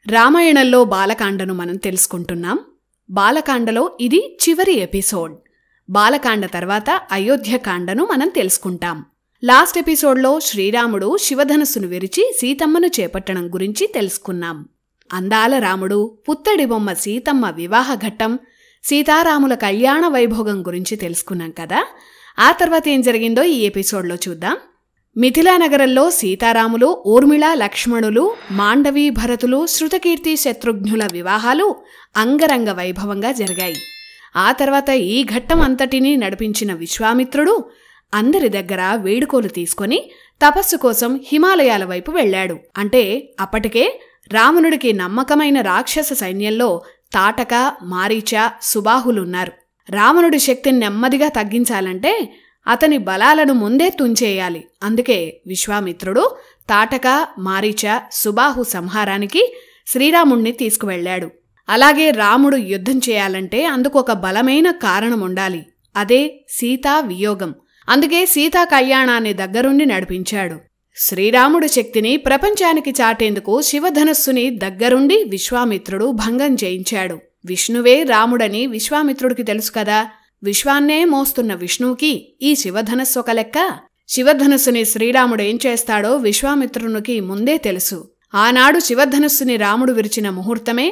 రామాయణంలో బాలకాండను మనం తెలుసుకుంటున్నాం. బాలకాండలో ఇది చివరి ఎపిసోడ్. బాలకాండ తర్వాత అయోధ్యకాండను మనం తెలుసుకుంటాం. లాస్ట్ ఎపిసోడ్లో శ్రీరాముడు శివధనుస్సును విరిచి సీతమ్మను చేపట్టడం గురించి తెలుసుకున్నాం. అందాల రాముడు, పుత్తడి బొమ్మ సీతమ్మ వివాహ ఘట్టం, సీతారాముల కళ్యాణ వైభోగం గురించి తెలుసుకున్నాం కదా. ఆ తర్వాత ఏం జరిగిందో ఈ ఎపిసోడ్లో చూద్దాం. మిథిలానగరంలో సీతారాములు, ఊర్మిళ, లక్ష్మణులు, మాండవి, భరతులు, శృతకీర్తి, శత్రుఘ్నుల వివాహాలు అంగరంగ వైభవంగా జరిగాయి. ఆ తర్వాత ఈ ఘట్టం అంతటినీ నడిపించిన విశ్వామిత్రుడు అందరి దగ్గర వేడుకోలు తీసుకొని తపస్సు కోసం హిమాలయాల వైపు వెళ్లాడు. అంటే అప్పటికే రావణుడికి నమ్మకమైన రాక్షస సైన్యంలో తాటక, మారీచ, సుబాహులున్నారు. రావణుడి శక్తిని నెమ్మదిగా తగ్గించాలంటే అతని బలాలను ముందే తుంచేయాలి. అందుకే విశ్వామిత్రుడు తాటక, మారీచ, సుబాహు సంహారానికి శ్రీరాముణ్ణి తీసుకువెళ్లాడు. అలాగే రాముడు యుద్ధం చేయాలంటే అందుకు ఒక బలమైన కారణముండాలి. అదే సీతా వియోగం. అందుకే సీతా కళ్యాణాన్ని దగ్గరుండి నడిపించాడు. శ్రీరాముడి శక్తిని ప్రపంచానికి చాటేందుకు శివధనుస్సుని దగ్గరుండి విశ్వామిత్రుడు భంగం చేయించాడు. విష్ణువే రాముడని విశ్వామిత్రుడికి తెలుసు కదా. విశ్వాన్నే మోస్తున్న విష్ణువుకి ఈ శివధనస్సు ఒక లెక్క. శివధనుస్సుని శ్రీరాముడు ఏం చేస్తాడో విశ్వామిత్రునికి ముందే తెలుసు. ఆనాడు శివధనుస్సుని రాముడు విరిచిన ముహూర్తమే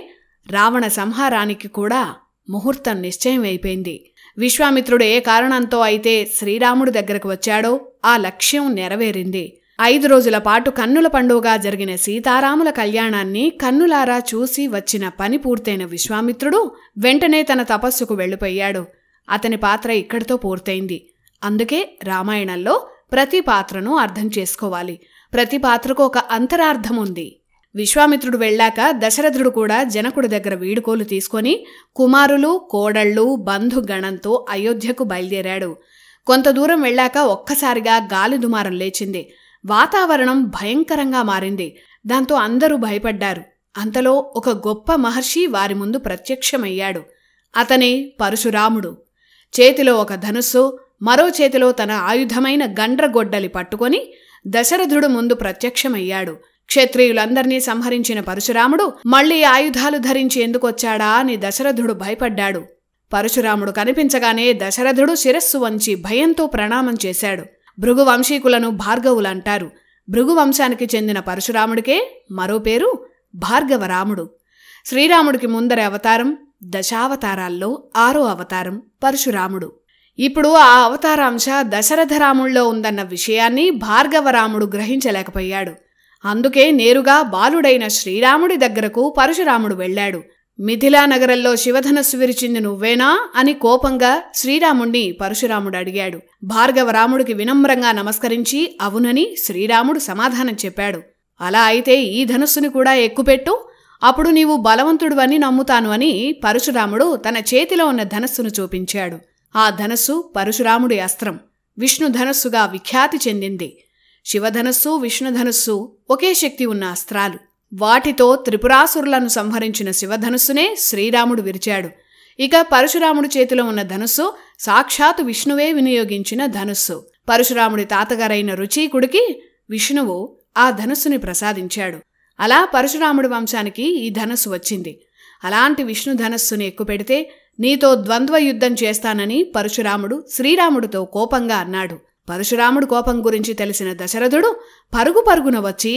రావణ సంహారానికి కూడా ముహూర్తం నిశ్చయం అయిపోయింది. విశ్వామిత్రుడు ఏ కారణంతో అయితే శ్రీరాముడి దగ్గరకు వచ్చాడో ఆ లక్ష్యం నెరవేరింది. 5 రోజుల పాటు కన్నుల పండుగగా జరిగిన సీతారాముల కళ్యాణాన్ని కన్నులారా చూసి వచ్చిన పని పూర్తయిన విశ్వామిత్రుడు వెంటనే తన తపస్సుకు వెళ్ళిపోయాడు. అతని పాత్ర ఇక్కడితో పూర్తయింది. అందుకే రామాయణంలో ప్రతి పాత్రను అర్థం చేసుకోవాలి. ప్రతి పాత్రకు ఒక అంతరార్థం ఉంది. విశ్వామిత్రుడు వెళ్ళాక దశరథుడు కూడా జనకుడి దగ్గర వీడుకోలు తీసుకొని కుమారులు, కోడళ్ళు, బంధుగణంతో అయోధ్యకు బయలుదేరాడు. కొంత దూరం వెళ్ళాక ఒక్కసారిగా గాలి దుమారం లేచింది. వాతావరణం భయంకరంగా మారింది. దాంతో అందరూ భయపడ్డారు. అంతలో ఒక గొప్ప మహర్షి వారి ముందు ప్రత్యక్షమయ్యాడు. అతనే పరశురాముడు. చేతిలో ఒక ధనుస్సు, మరో చేతిలో తన ఆయుధమైన గండ్రగొడ్డలి పట్టుకొని దశరథుడు ముందు ప్రత్యక్షమయ్యాడు. క్షత్రియులందర్నీ సంహరించిన పరశురాముడు మళ్లీ ఆయుధాలు ధరించి ఎందుకొచ్చాడా అని దశరథుడు భయపడ్డాడు. పరశురాముడు కనిపించగానే దశరథుడు శిరస్సు వంచి భయంతో ప్రణామం చేశాడు. భృగువంశీకులను భార్గవులంటారు. భృగువంశానికి చెందిన పరశురాముడికే మరో పేరు భార్గవరాముడు. శ్రీరాముడికి ముందరి అవతారం, దశావతారాల్లో 6వ అవతారం పరశురాముడు. ఇప్పుడు ఆ అవతారాంశ దశరథరాముల్లో ఉందన్న విషయాన్ని భార్గవరాముడు గ్రహించలేకపోయాడు. అందుకే నేరుగా బాలుడైన శ్రీరాముడి దగ్గరకు పరశురాముడు వెళ్లాడు. మిథిలా నగరంలో శివధనస్సు విరిచింది నువ్వేనా అని కోపంగా శ్రీరాముణ్ణి పరశురాముడు అడిగాడు. భార్గవరాముడికి వినమ్రంగా నమస్కరించి అవునని శ్రీరాముడు సమాధానం చెప్పాడు. అలా అయితే ఈ ధనుస్సుని కూడా ఎక్కుపెట్టు, అప్పుడు నీవు బలవంతుడువని నమ్ముతాను అని పరశురాముడు తన చేతిలో ఉన్న ధనస్సును చూపించాడు. ఆ ధనస్సు పరశురాముడి అస్త్రం. విష్ణు ధనస్సుగా విఖ్యాతి చెందింది. శివధనస్సు, విష్ణుధనస్సు ఒకే శక్తి ఉన్న అస్త్రాలు. వాటితో త్రిపురాసురులను సంహరించిన శివధనుస్సునే శ్రీరాముడు విరిచాడు. ఇక పరశురాముడి చేతిలో ఉన్న ధనుస్సు సాక్షాత్ విష్ణువే వినియోగించిన ధనుస్సు. పరశురాముడి తాతగారైన రుచీకుడికి విష్ణువు ఆ ధనుస్సుని ప్రసాదించాడు. అలా పరశురాముడి వంశానికి ఈ ధనస్సు వచ్చింది. అలాంటి విష్ణు ధనస్సుని ఎక్కుపెడితే నీతో ద్వంద్వ యుద్ధం చేస్తానని పరశురాముడు శ్రీరాముడితో కోపంగా అన్నాడు. పరశురాముడి కోపం గురించి తెలిసిన దశరథుడు పరుగు పరుగున వచ్చి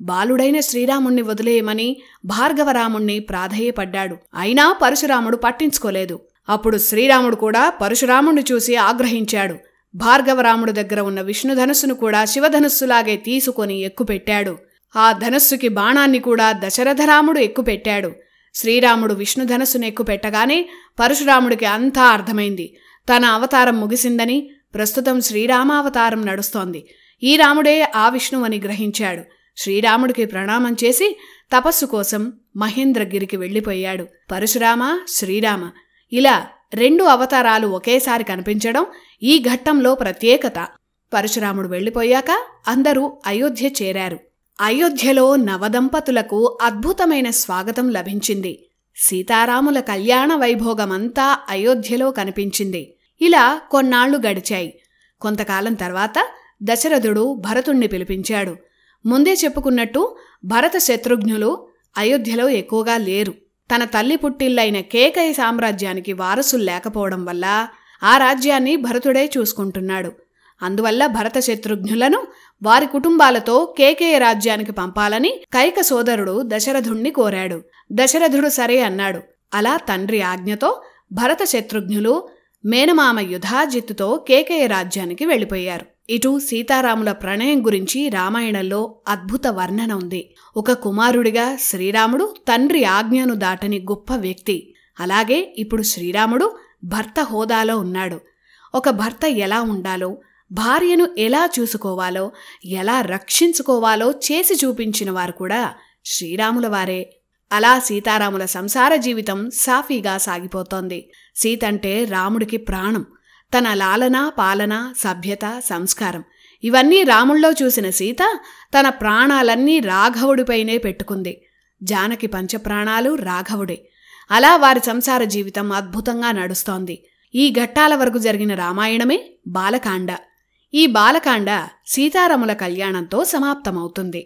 బాలుడైన శ్రీరాముణ్ణి వదిలేయమని భార్గవరాముణ్ణి ప్రాధేయపడ్డాడు. అయినా పరశురాముడు పట్టించుకోలేదు. అప్పుడు శ్రీరాముడు కూడా పరశురాముణ్ణి చూసి ఆగ్రహించాడు. భార్గవరాముడి దగ్గర ఉన్న విష్ణుధనుస్సును కూడా శివధనుస్సులాగే తీసుకొని ఎక్కుపెట్టాడు. ఆ ధనుస్సుకి బాణాన్ని కూడా దశరథరాముడు ఎక్కుపెట్టాడు. శ్రీరాముడు విష్ణుధనుస్సును ఎక్కుపెట్టగానే పరశురాముడికి అంతా అర్థమైంది. తన అవతారం ముగిసిందని, ప్రస్తుతం శ్రీరామావతారం నడుస్తోంది. ఈ రాముడే ఆ విష్ణువని గ్రహించాడు. శ్రీరాముడికి ప్రణామం చేసి తపస్సు కోసం మహేంద్రగిరికి వెళ్ళిపోయాడు. పరశురామ, శ్రీరామ ఇలా 2 అవతారాలు ఒకేసారి కనిపించడం ఈ ఘట్టంలో ప్రత్యేకత. పరశురాముడు వెళ్ళిపోయాక అందరూ అయోధ్య చేరారు. అయోధ్యలో నవదంపతులకు అద్భుతమైన స్వాగతం లభించింది. సీతారాముల కళ్యాణ వైభోగమంతా అయోధ్యలో కనిపించింది. ఇలా కొన్నాళ్లు గడిచాయి. కొంతకాలం తర్వాత దశరథుడు భరతుణ్ణి పిలిపించాడు. ముందే చెప్పుకున్నట్టు భరత శత్రుఘ్నులు అయోధ్యలో ఎక్కువగా లేరు. తన తల్లి పుట్టిల్లైన కేకయ సామ్రాజ్యానికి వారసులు లేకపోవడం వల్ల ఆ రాజ్యాన్ని భరతుడే చూసుకుంటున్నాడు. అందువల్ల భరత శత్రుఘ్నులను వారి కుటుంబాలతో కేకేయ రాజ్యానికి పంపాలని కైక సోదరుడు దశరథుణ్ణి కోరాడు. దశరథుడు సరే అన్నాడు. అలా తండ్రి ఆజ్ఞతో భరత శత్రుఘ్నులు మేనమామ యుధాజిత్తుతో కేకేయ రాజ్యానికి వెళ్ళిపోయారు. ఇటు సీతారాముల ప్రణయం గురించి రామాయణంలో అద్భుత వర్ణన ఉంది. ఒక కుమారుడిగా శ్రీరాముడు తండ్రి ఆజ్ఞను దాటని గొప్ప వ్యక్తి. అలాగే ఇప్పుడు శ్రీరాముడు భర్త హోదాలో ఉన్నాడు. ఒక భర్త ఎలా ఉండాలో, భార్యను ఎలా చూసుకోవాలో, ఎలా రక్షించుకోవాలో చేసి చూపించిన వారు కూడా శ్రీరాముల వారే. అలా సీతారాముల సంసార జీవితం సాఫీగా సాగిపోతోంది. సీతంటే రాముడికి ప్రాణం. తన లాలన, పాలన, సభ్యత, సంస్కారం ఇవన్నీ రాముల్లో చూసిన సీత తన ప్రాణాలన్నీ రాఘవుడిపైనే పెట్టుకుంది. జానకి పంచప్రాణాలు రాఘవుడే. అలా వారి సంసార జీవితం అద్భుతంగా నడుస్తోంది. ఈ ఘట్టాల వరకు జరిగిన రామాయణమే బాలకాండ. ఈ బాలకాండ సీతారాముల కళ్యాణంతో సమాప్తమవుతుంది.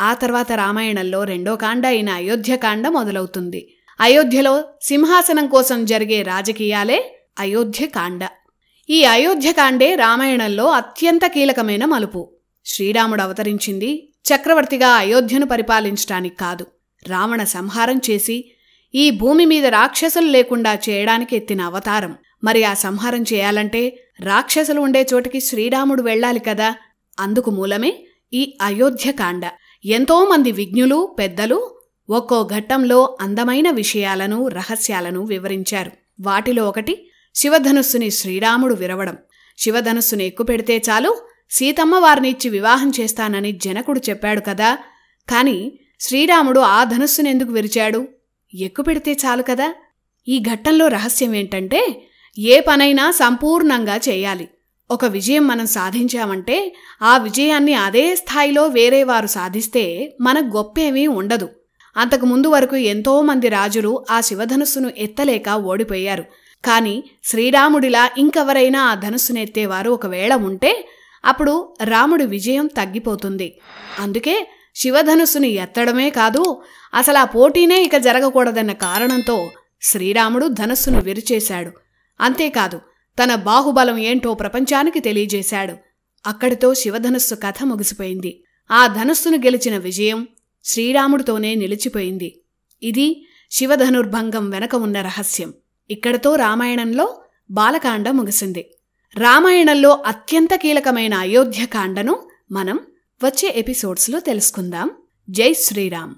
ఆ తర్వాత రామాయణంలో రెండో కాండ అయిన అయోధ్యకాండ మొదలవుతుంది. అయోధ్యలో సింహాసనం కోసం జరిగే రాజకీయాలే అయోధ్యకాండ. ఈ అయోధ్యకాండే రామాయణంలో అత్యంత కీలకమైన మలుపు. శ్రీరాముడు అవతరించింది చక్రవర్తిగా అయోధ్యను పరిపాలించటానికి కాదు, రావణ సంహారం చేసి ఈ భూమి మీద రాక్షసులు లేకుండా చేయడానికి ఎత్తిన అవతారం. మరి ఆ సంహారం చేయాలంటే రాక్షసులు ఉండే చోటికి శ్రీరాముడు వెళ్ళాలి కదా. అందుకు మూలమే ఈ అయోధ్యకాండ. ఎంతోమంది విజ్ఞులు, పెద్దలు ఒక్కో ఘట్టంలో అందమైన విషయాలను, రహస్యాలను వివరించారు. వాటిలో ఒకటి శివధనుస్సుని శ్రీరాముడు విరవడం. శివధనుస్సుని ఎక్కుపెడితే చాలు సీతమ్మ వారిని ఇచ్చి వివాహం చేస్తానని జనకుడు చెప్పాడు కదా. కాని శ్రీరాముడు ఆ ధనుస్సుని ఎందుకు విరిచాడు? ఎక్కుపెడితే చాలు కదా. ఈ ఘట్టంలో రహస్యం ఏంటంటే, ఏ పనైనా సంపూర్ణంగా చేయాలి. ఒక విజయం మనం సాధించామంటే ఆ విజయాన్ని అదే స్థాయిలో వేరేవారు సాధిస్తే మనకు గొప్పేమీ ఉండదు. అంతకుముందు వరకు ఎంతోమంది రాజులు ఆ శివధనుస్సును ఎత్తలేక ఓడిపోయారు. కాని శ్రీరాముడిలా ఇంకెవరైనా ఆ ధనుస్సును ఎత్తేవారు ఒకవేళ ఉంటే అప్పుడు రాముడి విజయం తగ్గిపోతుంది. అందుకే శివధనుస్సుని ఎత్తడమే కాదు, అసలు ఆ పోటీనే ఇక జరగకూడదన్న కారణంతో శ్రీరాముడు ధనుస్సును విరిచేశాడు. అంతేకాదు, తన బాహుబలం ఏంటో ప్రపంచానికి తెలియజేశాడు. అక్కడితో శివధనుస్సు కథ ముగిసిపోయింది. ఆ ధనుస్సును గెలిచిన విజయం శ్రీరాముడితోనే నిలిచిపోయింది. ఇది శివధనుర్భంగం వెనక ఉన్న రహస్యం. ఇక్కడితో రామాయణంలో బాలకాండ ముగిసింది. రామాయణంలో అత్యంత కీలకమైన అయోధ్యకాండను మనం వచ్చే ఎపిసోడ్స్లో తెలుసుకుందాం. జై శ్రీరామ్.